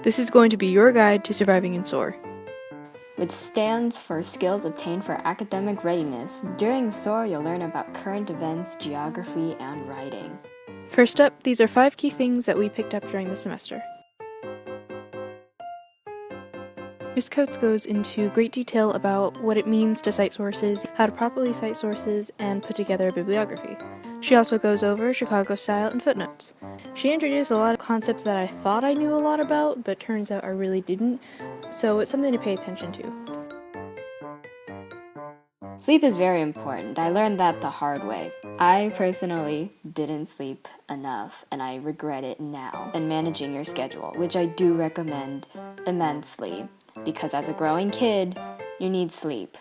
This is going to be your guide to surviving in SOAR. Which stands for Skills Obtained for Academic Readiness. During SOAR, you'll learn about current events, geography, and writing. First up, these are 5 key things that we picked up during the semester. Ms. Coates goes into great detail about what it means to cite sources, how to properly cite sources, and put together a bibliography. She also goes over Chicago style and footnotes. She introduced a lot of concepts that I thought I knew a lot about, but turns out I really didn't, so it's something to pay attention to. Sleep is very important. I learned that the hard way. I personally didn't sleep enough, and I regret it now. And managing your schedule, which I do recommend immensely, because as a growing kid, you need sleep.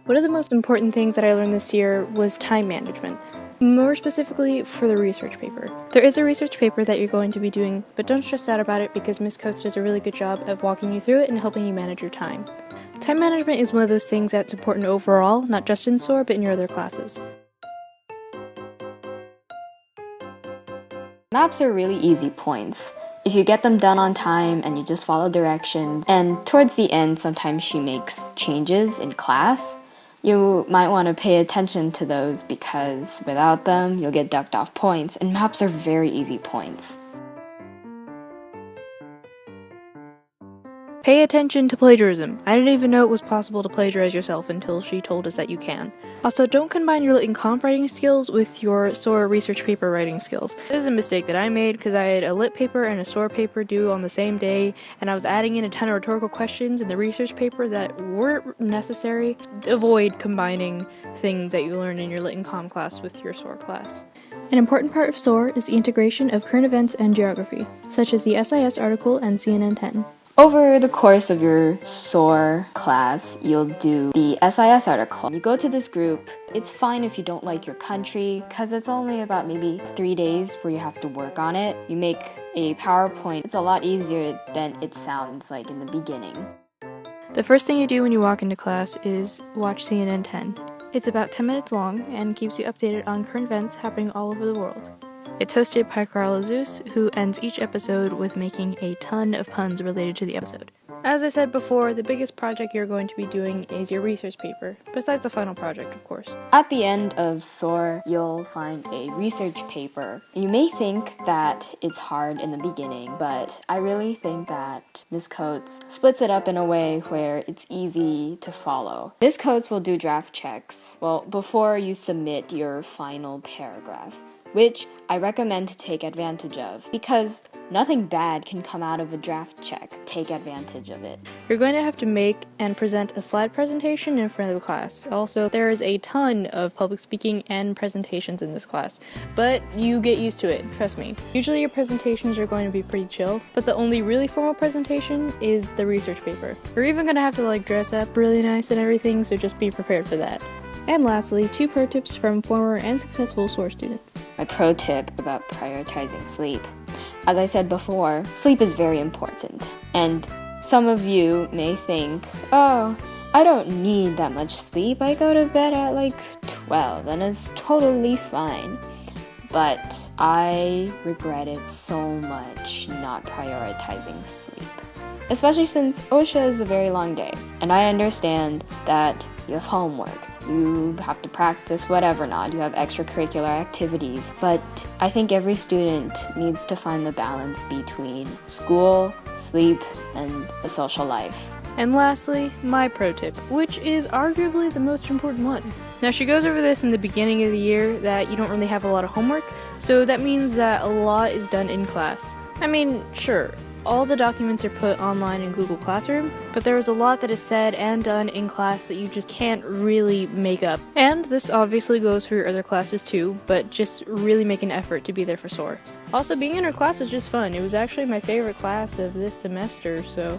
One of the most important things that I learned this year was time management, more specifically for the research paper. There is a research paper that you're going to be doing, but don't stress out about it because Ms. Coates does a really good job of walking you through it and helping you manage your time. Time management is one of those things that's important overall, not just in SOAR, but in your other classes. Maps are really easy points. If you get them done on time and you just follow directions, and towards the end sometimes she makes changes in class, you might want to pay attention to those because without them you'll get ducked off points, and maps are very easy points. Pay attention to plagiarism. I didn't even know it was possible to plagiarize yourself until she told us that you can. Also, don't combine your lit and comp writing skills with your SOAR research paper writing skills. This is a mistake that I made because I had a lit paper and a SOAR paper due on the same day, and I was adding in a ton of rhetorical questions in the research paper that weren't necessary. Avoid combining things that you learn in your lit and comp class with your SOAR class. An important part of SOAR is the integration of current events and geography, such as the SIS article and CNN 10. Over the course of your SOAR class, you'll do the SIS article. You go to this group. It's fine if you don't like your country, because it's only about maybe 3 days where you have to work on it. You make a PowerPoint. It's a lot easier than it sounds like in the beginning. The first thing you do when you walk into class is watch CNN 10. It's about 10 minutes long and keeps you updated on current events happening all over the world. It's hosted by Carla Zeus, who ends each episode with making a ton of puns related to the episode. As I said before, the biggest project you're going to be doing is your research paper, besides the final project, of course. At the end of SOAR, you'll find a research paper. You may think that it's hard in the beginning, but I really think that Ms. Coates splits it up in a way where it's easy to follow. Ms. Coates will do draft checks, before you submit your final paragraph, which I recommend to take advantage of, because nothing bad can come out of a draft check. Take advantage of it. You're going to have to make and present a slide presentation in front of the class. Also, there is a ton of public speaking and presentations in this class, but you get used to it, trust me. Usually your presentations are going to be pretty chill, but the only really formal presentation is the research paper. You're even going to have to dress up really nice and everything, so just be prepared for that. And lastly, 2 pro tips from former and successful SOAR students. My pro tip about prioritizing sleep. As I said before, sleep is very important. And some of you may think, oh, I don't need that much sleep. I go to bed at 12 and it's totally fine. But I regretted so much not prioritizing sleep. Especially since OSHA is a very long day. And I understand that you have homework. You have to practice whatever not, you have extracurricular activities, but I think every student needs to find the balance between school, sleep, and a social life. And lastly, my pro tip, which is arguably the most important one. Now, she goes over this in the beginning of the year that you don't really have a lot of homework, so that means that a lot is done in class. I mean, sure, all the documents are put online in Google Classroom, but there is a lot that is said and done in class that you just can't really make up. And this obviously goes for your other classes too, but just really make an effort to be there for SOAR. Also, being in her class was just fun. It was actually my favorite class of this semester, so